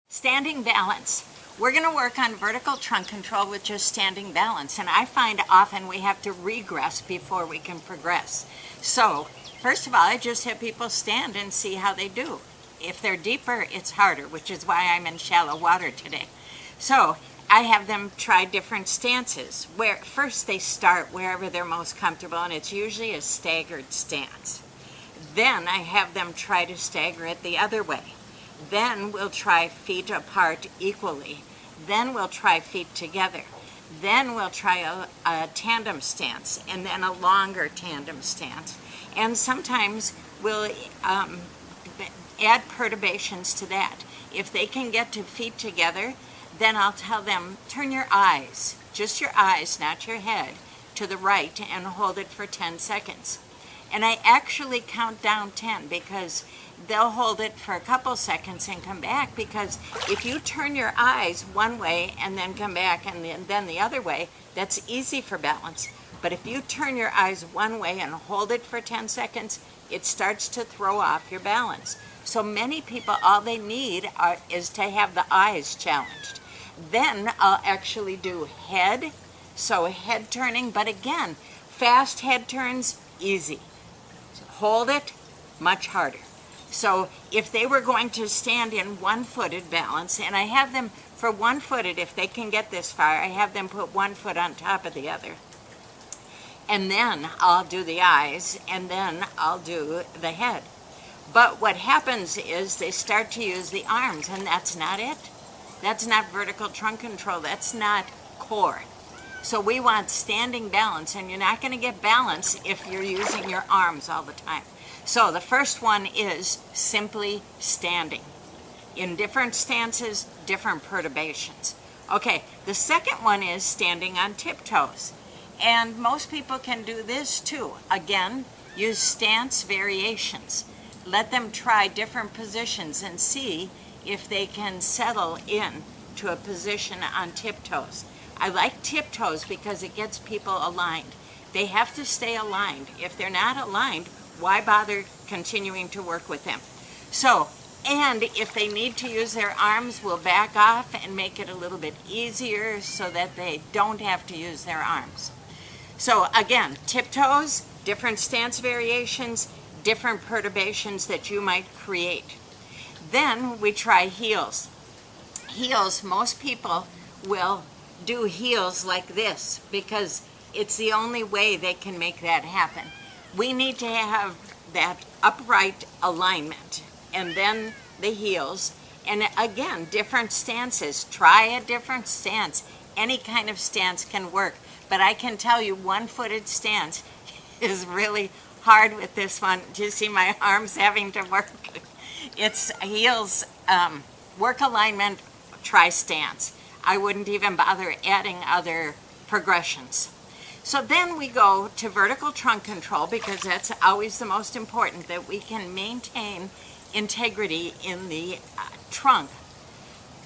Standing balance. We're going to work on vertical trunk control with just standing balance, and I find often we have to regress before we can progress. So, first of all, I just have people stand and see how they do. If they're deeper, it's harder, which is why I'm in shallow water today. So, I have them try different stances, where first they start wherever they're most comfortable, and it's usually a staggered stance. Then I have them try to stagger it the other way. Then we'll try feet apart equally. Then we'll try feet together. Then we'll try a tandem stance, and then a longer tandem stance. And sometimes we'll add perturbations to that. If they can get to feet together, then I'll tell them, turn your eyes, just your eyes, not your head, to the right and hold it for 10 seconds. And I actually count down 10 because they'll hold it for a couple seconds and come back, because if you turn your eyes one way and then come back and then the other way, that's easy for balance. But if you turn your eyes one way and hold it for 10 seconds, it starts to throw off your balance. So many people, all they need is to have the eyes challenged. Then I'll actually do head, so head turning, but again, fast head turns, easy. Hold it, much harder. So if they were going to stand in one-footed balance, and I have them for one-footed, if they can get this far, I have them put one foot on top of the other. And then I'll do the eyes, and then I'll do the head. But what happens is they start to use the arms, and that's not it. That's not vertical trunk control. That's not core. So we want standing balance, and you're not going to get balance if you're using your arms all the time. So the first one is simply standing. In different stances, different perturbations. Okay, the second one is standing on tiptoes. And most people can do this too. Again, use stance variations. Let them try different positions and see if they can settle in to a position on tiptoes. I like tiptoes because it gets people aligned. They have to stay aligned. If they're not aligned, why bother continuing to work with them? So, and if they need to use their arms, we'll back off and make it a little bit easier so that they don't have to use their arms. So again, tiptoes, different stance variations, different perturbations that you might create. Then we try heels. Heels, most people will do heels like this because it's the only way they can make that happen. We need to have that upright alignment, and then the heels, and again, different stances. Try a different stance. Any kind of stance can work, but I can tell you one-footed stance is really hard with this one. Do you see my arms having to work? It's heels, work alignment, try stance. I wouldn't even bother adding other progressions. So then we go to vertical trunk control, because that's always the most important, that we can maintain integrity in the trunk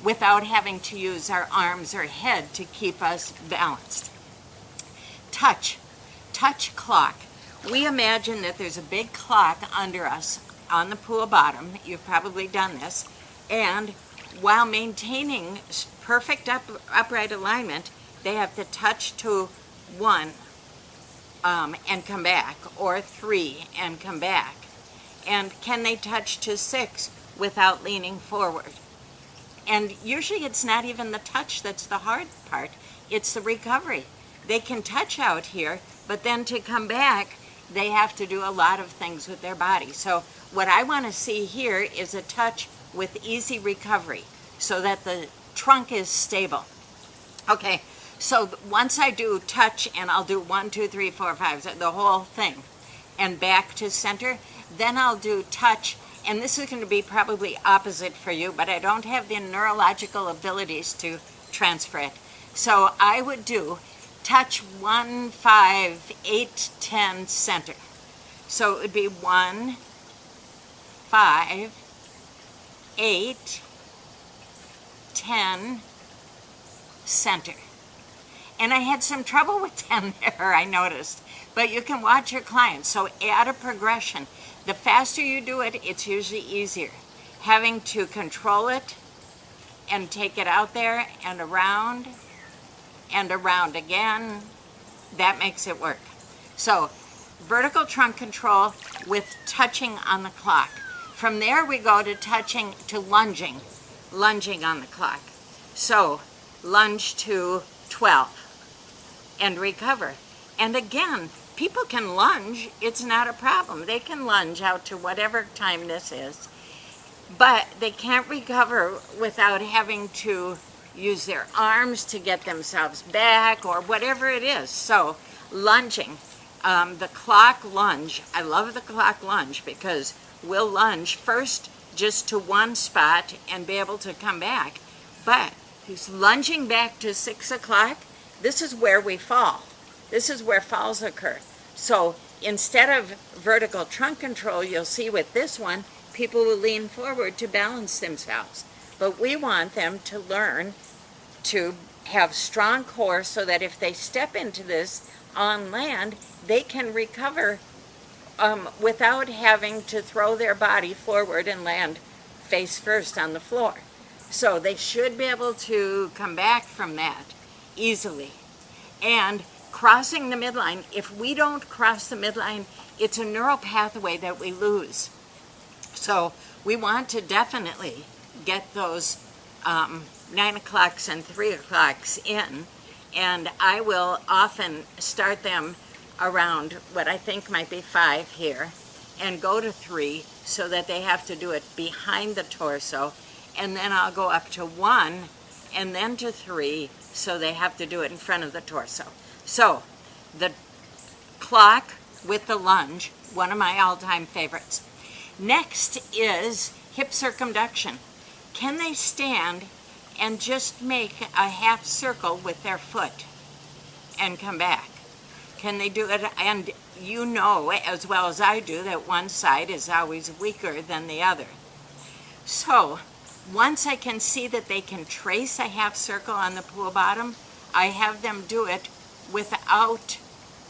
without having to use our arms or head to keep us balanced. Touch clock. We imagine that there's a big clock under us on the pool bottom. You've probably done this. And while maintaining perfect upright alignment, they have to touch to 1 and come back, or 3 and come back. And can they touch to 6 without leaning forward? And usually it's not even the touch that's the hard part, it's the recovery. They can touch out here, but then to come back, they have to do a lot of things with their body. So what I want to see here is a touch with easy recovery so that the trunk is stable. Okay, so once I do touch, and I'll do 1, 2, 3, 4, 5, the whole thing, and back to center, then I'll do touch, and this is going to be probably opposite for you, but I don't have the neurological abilities to transfer it. So I would do touch 1, 5, 8, 10, center. So it would be 1, 5, 8, 10, center. And I had some trouble with 10 there, I noticed. But you can watch your clients. So add a progression. The faster you do it, it's usually easier. Having to control it and take it out there and around again. That makes it work. So vertical trunk control with touching on the clock. From there we go to lunging on the clock. So lunge to 12 and recover. And again, people can lunge, it's not a problem. They can lunge out to whatever time this is, but they can't recover without having to use their arms to get themselves back or whatever it is. So lunging, the clock lunge, I love the clock lunge because we'll lunge first just to one spot and be able to come back. But he's lunging back to 6 o'clock. This is where we fall. This is where falls occur. So instead of vertical trunk control, you'll see with this one, people will lean forward to balance themselves. But we want them to learn to have strong core so that if they step into this on land, they can recover without having to throw their body forward and land face first on the floor. So they should be able to come back from that easily. And crossing the midline, if we don't cross the midline, it's a neural pathway that we lose. So we want to definitely get those 9 o'clocks and 3 o'clocks in, and I will often start them around what I think might be 5 here and go to 3 so that they have to do it behind the torso, and then I'll go up to 1 and then to 3 so they have to do it in front of the torso. So the clock with the lunge, one of my all-time favorites. Next is hip circumduction. Can they stand and just make a half circle with their foot and come back? Can they do it? And you know as well as I do that one side is always weaker than the other. So once I can see that they can trace a half circle on the pool bottom, I have them do it without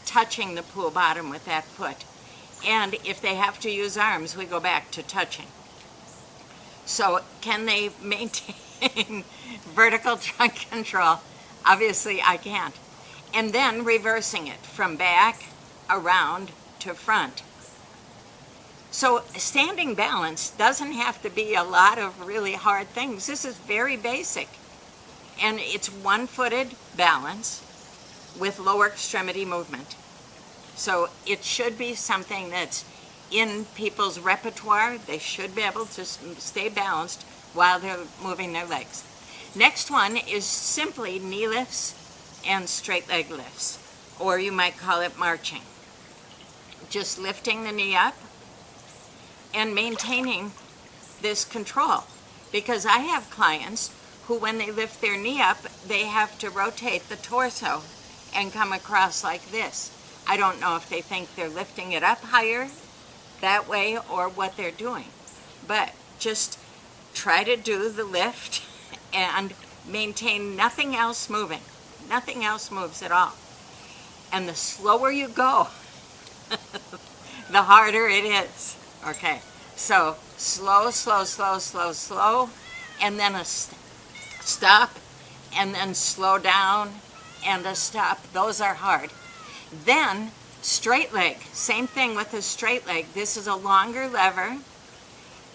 touching the pool bottom with that foot. And if they have to use arms, we go back to touching. So can they maintain vertical trunk control? Obviously I can't. And then reversing it from back, around to front. So standing balance doesn't have to be a lot of really hard things. This is very basic. And it's one-footed balance with lower extremity movement. So it should be something that's in people's repertoire. They should be able to stay balanced while they're moving their legs. Next one is simply knee lifts and straight leg lifts, or you might call it marching. Just lifting the knee up and maintaining this control. Because I have clients who, when they lift their knee up, they have to rotate the torso and come across like this. I don't know if they think they're lifting it up higher that way or what they're doing. But just try to do the lift and maintain nothing else moving. Nothing else moves at all. And the slower you go, the harder it is. Okay, so slow, slow, slow, slow, slow, and then a stop, and then slow down, and a stop. Those are hard. Then straight leg, same thing with the straight leg. This is a longer lever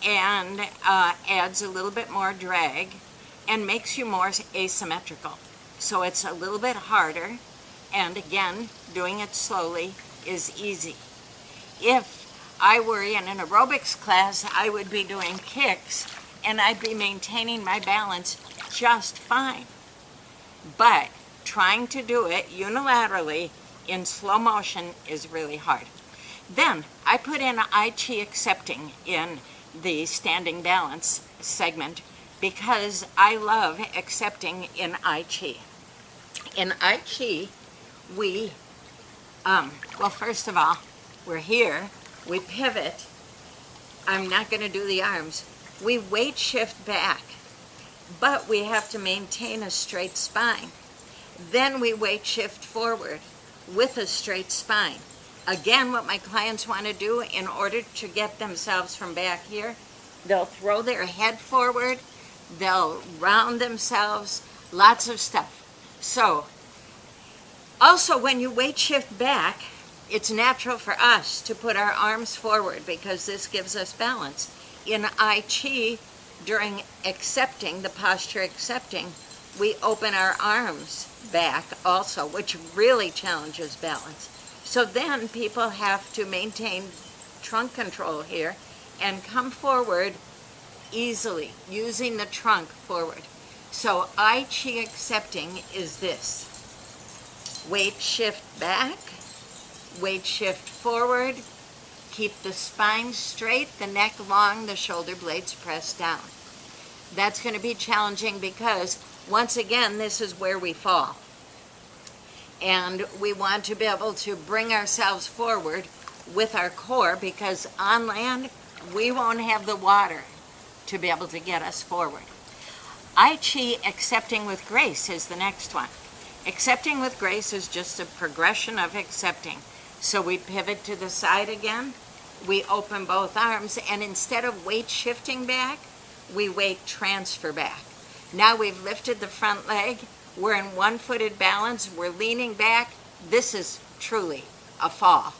and adds a little bit more drag and makes you more asymmetrical. So it's a little bit harder, and again, doing it slowly is easy. If I were in an aerobics class, I would be doing kicks and I'd be maintaining my balance just fine. But trying to do it unilaterally in slow motion is really hard. Then I put in I Chi accepting in the standing balance segment because I love accepting in I Chi. In I Chi, we, well, first of all, we're here, we pivot. I'm not going to do the arms. We weight shift back, but we have to maintain a straight spine. Then we weight shift forward with a straight spine. Again, what my clients want to do in order to get themselves from back here, they'll throw their head forward, they'll round themselves, lots of stuff. So, also when you weight shift back, it's natural for us to put our arms forward because this gives us balance. In I Chi, during accepting, the posture accepting, we open our arms back also, which really challenges balance. So then people have to maintain trunk control here and come forward easily, using the trunk forward. So I Chi accepting is this. Weight shift back, weight shift forward, keep the spine straight, the neck long, the shoulder blades pressed down. That's going to be challenging because, once again, this is where we fall. And we want to be able to bring ourselves forward with our core because on land, we won't have the water to be able to get us forward. I Chi accepting with grace is the next one. Accepting with grace is just a progression of accepting. So we pivot to the side again, we open both arms, and instead of weight shifting back, we weight transfer back. Now we've lifted the front leg, we're in one-footed balance, we're leaning back. This is truly a fall.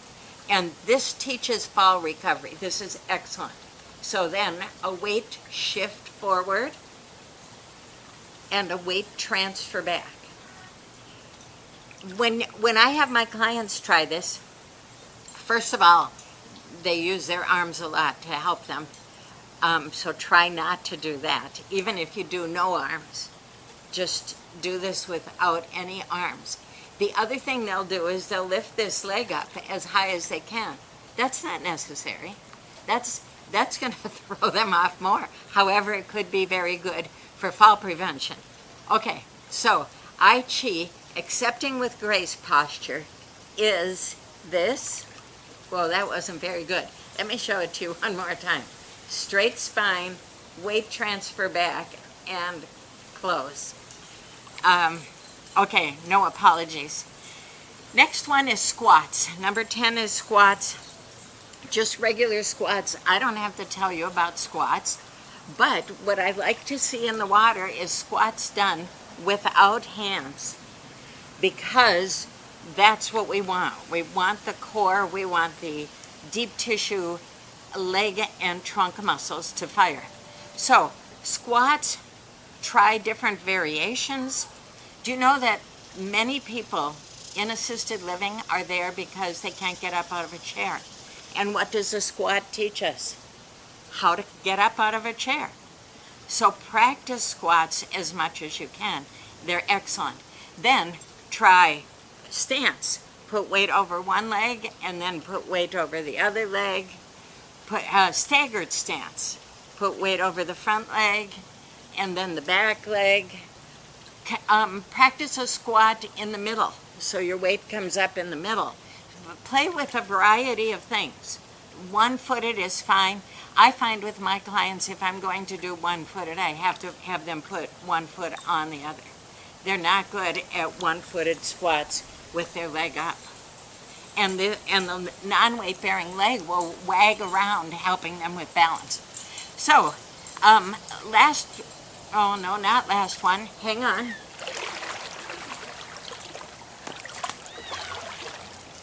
And this teaches fall recovery. This is excellent. So then a weight shift forward and a weight transfer back. When I have my clients try this, first of all, they use their arms a lot to help them. So try not to do that. Even if you do no arms, just do this without any arms. The other thing they'll do is they'll lift this leg up as high as they can. That's not necessary. That's going to throw them off more. However, it could be very good for fall prevention. Okay, so I Chi, accepting with grace posture is this. Whoa, that wasn't very good. Let me show it to you one more time. Straight spine, weight transfer back, and close. Okay, no apologies. Next one is squats. Number 10 is squats. Just regular squats. I don't have to tell you about squats, but what I like to see in the water is squats done without hands, because that's what we want. We want the core, we want the deep tissue leg and trunk muscles to fire. So squats, try different variations. Do you know that many people in assisted living are there because they can't get up out of a chair? And what does a squat teach us? How to get up out of a chair. So practice squats as much as you can. They're excellent. Then try stance. Put weight over one leg and then put weight over the other leg. Put staggered stance. Put weight over the front leg and then the back leg. Practice a squat in the middle so your weight comes up in the middle. Play with a variety of things. One-footed is fine. I find with my clients, if I'm going to do one-footed, I have to have them put one foot on the other. They're not good at one-footed squats with their leg up. And the non-weight bearing leg will wag around, helping them with balance. So, not last one, hang on.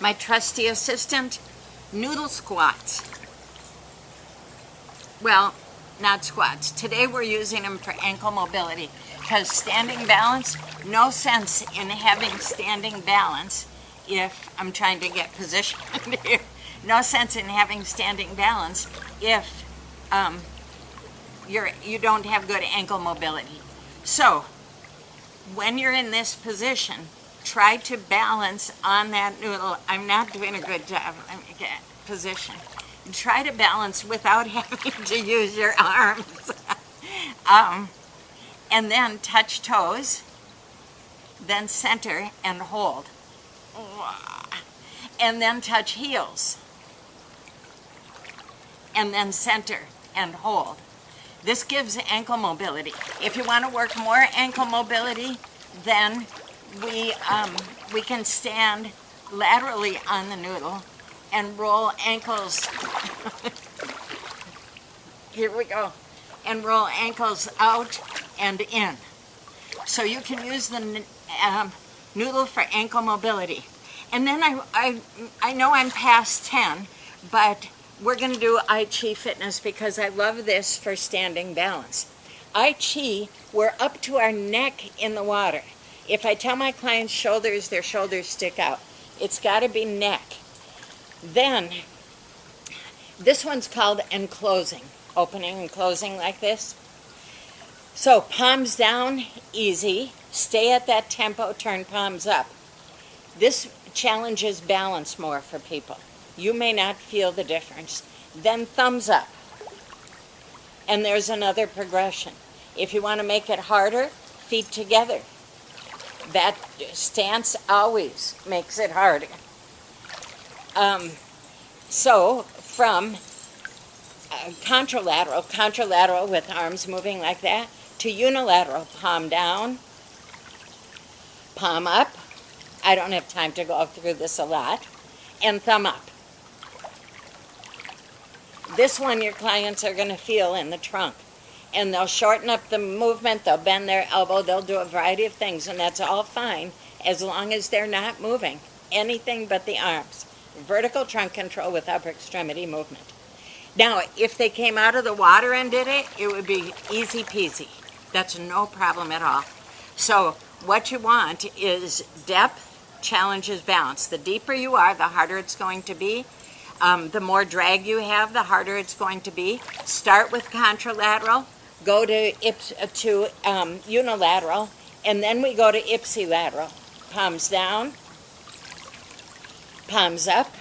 My trusty assistant, noodle squats. Well, not squats. Today we're using them for ankle mobility because standing balance, no sense in having standing balance if I'm trying to get positioned here. No sense in having standing balance if you don't have good ankle mobility. So when you're in this position, try to balance on that noodle. I'm not doing a good job. Let me get position. Try to balance without having to use your arms. And then touch toes, then center and hold. And then touch heels. And then center and hold. This gives ankle mobility. If you want to work more ankle mobility, then we can stand laterally on the noodle and roll ankles. Here we go. and roll ankles out and in. So you can use the noodle for ankle mobility. And then I know I'm past 10, but we're going to do I Chi Fitness because I love this for standing balance. I Chi, we're up to our neck in the water. If I tell my clients shoulders, their shoulders stick out. It's got to be neck. Then, this one's called enclosing, opening and closing like this. So palms down, easy. Stay at that tempo, turn palms up. This challenges balance more for people. You may not feel the difference. Then thumbs up. And there's another progression. If you want to make it harder, feet together. That stance always makes it harder. So from contralateral with arms moving like that, to unilateral, palm down, palm up. I don't have time to go through this a lot. And thumb up. This one your clients are going to feel in the trunk. And they'll shorten up the movement, they'll bend their elbow, they'll do a variety of things, and that's all fine as long as they're not moving anything but the arms. Vertical trunk control with upper extremity movement. Now, if they came out of the water and did it, it would be easy peasy. That's no problem at all. So what you want is depth challenges balance. The deeper you are, the harder it's going to be. The more drag you have, the harder it's going to be. Start with contralateral, go to unilateral, and then we go to ipsilateral. Palms down, palms up,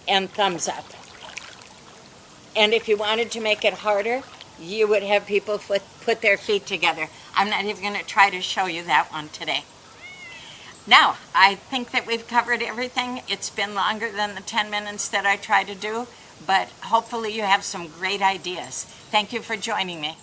and thumbs up. And if you wanted to make it harder, you would have people put their feet together. I'm not even going to try to show you that one today. Now, I think that we've covered everything. It's been longer than the 10 minutes that I try to do, but hopefully you have some great ideas. Thank you for joining me.